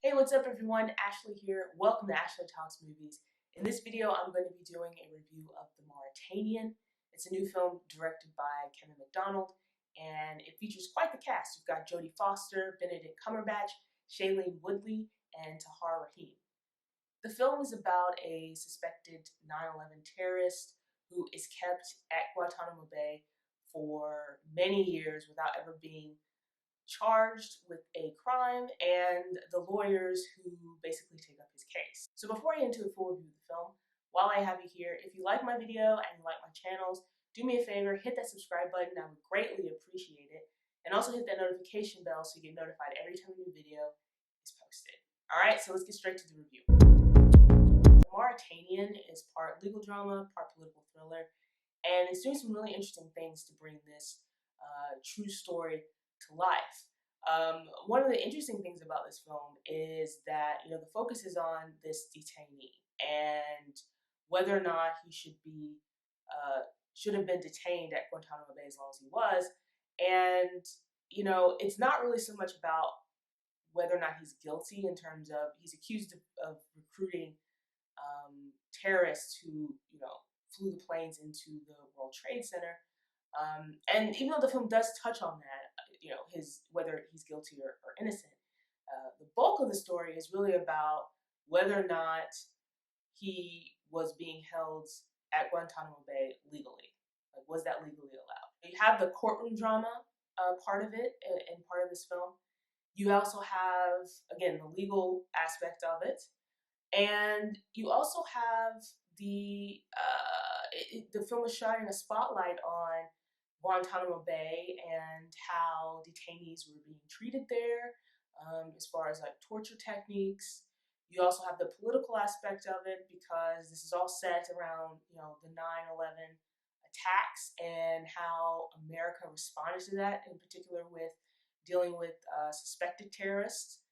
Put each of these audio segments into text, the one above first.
Hey, what's up everyone? Ashley here. Welcome to Ashley Talks Movies. In this video, I'm going to be doing a review of The Mauritanian. It's a new film directed by Macdonald, and it features quite the cast. You've got Jodie Foster, Benedict Cumberbatch, Shailene Woodley, and Tahar Rahim. The film is about a suspected 9/11 terrorist who is kept at Guantanamo Bay for many years without ever being charged with a crime, and the lawyers who basically take up his case. So before I get into a full review of the film, while I have you here, if you like my video and you like my channels, do me a favor, hit that subscribe button. I would greatly appreciate it. And also hit that notification bell so you get notified every time a new video is posted. Alright, so let's get straight to the review. The Mauritanian is part legal drama, part political thriller, and it's doing some really interesting things to bring this true story to life. One of the interesting things about this film is that the focus is on this detainee and whether or not he should have been detained at Guantanamo Bay as long as he was, and it's not really so much about whether or not he's guilty in terms of he's accused of recruiting terrorists who flew the planes into the World Trade Center. And even though the film does touch on that, whether he's guilty or innocent, the bulk of the story is really about whether or not he was being held at Guantanamo Bay legally. Like, was that legally allowed? You have the courtroom drama part of it and part of this film. You also have, again, the legal aspect of it. And you also have the film is shining a spotlight on Guantanamo Bay and how detainees were being treated there, as far as like torture techniques. You also have the political aspect of it because this is all set around the 9/11 attacks and how America responded to that, in particular with dealing with suspected terrorists,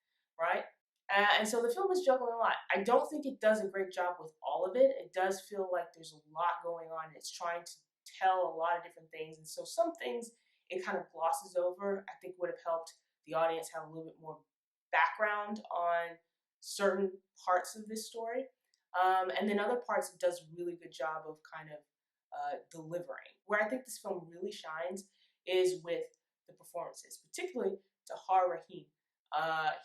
right? And so the film is juggling a lot. I don't think it does a great job with all of it. It does feel like there's a lot going on. It's trying to tell a lot of different things, and so some things it kind of glosses over. I think would have helped the audience have a little bit more background on certain parts of this story, and then other parts it does a really good job of kind of delivering. Where I think this film really shines is with the performances, particularly Tahar Rahim.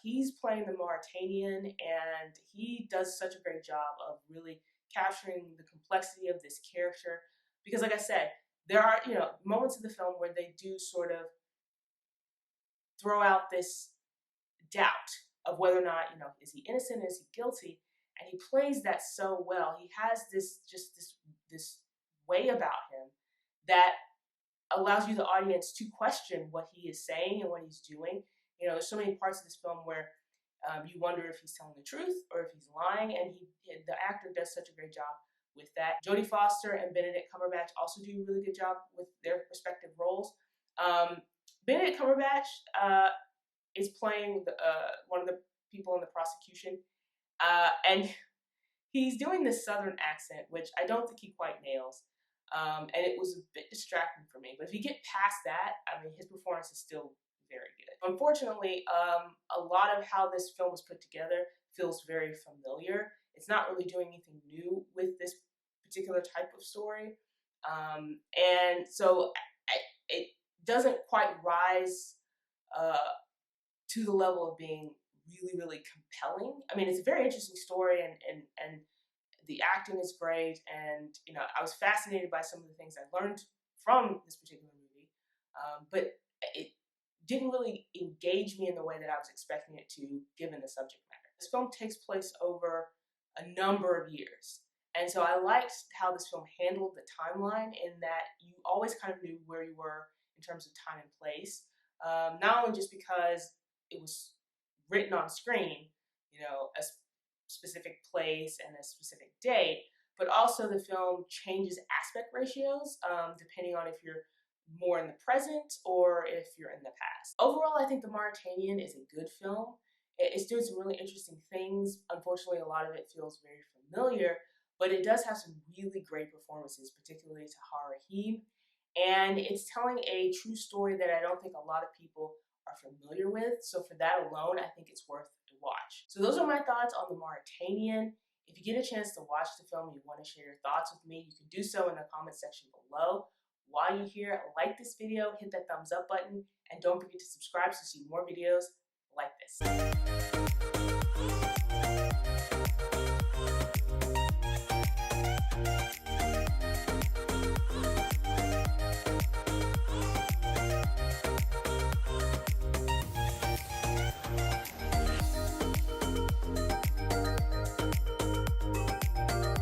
He's playing the Mauritanian, and he does such a great job of really capturing the complexity of this character. Because, like I said, there are moments in the film where they do sort of throw out this doubt of whether or not is he innocent, is he guilty, and he plays that so well. He has this way about him that allows you, the audience, to question what he is saying and what he's doing. There's so many parts of this film where you wonder if he's telling the truth or if he's lying, and the actor does such a great job with that. Jodie Foster and Benedict Cumberbatch also do a really good job with their respective roles. Benedict Cumberbatch is playing one of the people in the prosecution, and he's doing this southern accent, which I don't think he quite nails. And it was a bit distracting for me. But if you get past that, I mean, his performance is still very good. Unfortunately, a lot of how this film was put together feels very familiar. It's not really doing anything new with this particular type of story. And so it doesn't quite rise to the level of being really, really compelling. I mean, it's a very interesting story, and the acting is great, and I was fascinated by some of the things I learned from this particular movie, but it didn't really engage me in the way that I was expecting it to, given the subject matter. This film takes place over a number of years, and so I liked how this film handled the timeline, in that you always kind of knew where you were in terms of time and place, not only just because it was written on screen, a specific place and a specific date, but also the film changes aspect ratios depending on if you're more in the present or if you're in the past. Overall, I think The Mauritanian is a good film. It's doing some really interesting things. Unfortunately, a lot of it feels very familiar, but it does have some really great performances, particularly Tahar Rahim, and it's telling a true story that I don't think a lot of people are familiar with. So for that alone, I think it's worth a watch. So those are my thoughts on the Mauritanian. If you get a chance to watch the film and you want to share your thoughts with me, you can do so in the comment section below. While you're here, like this video, hit that thumbs up button, and don't forget to subscribe to see more videos like this.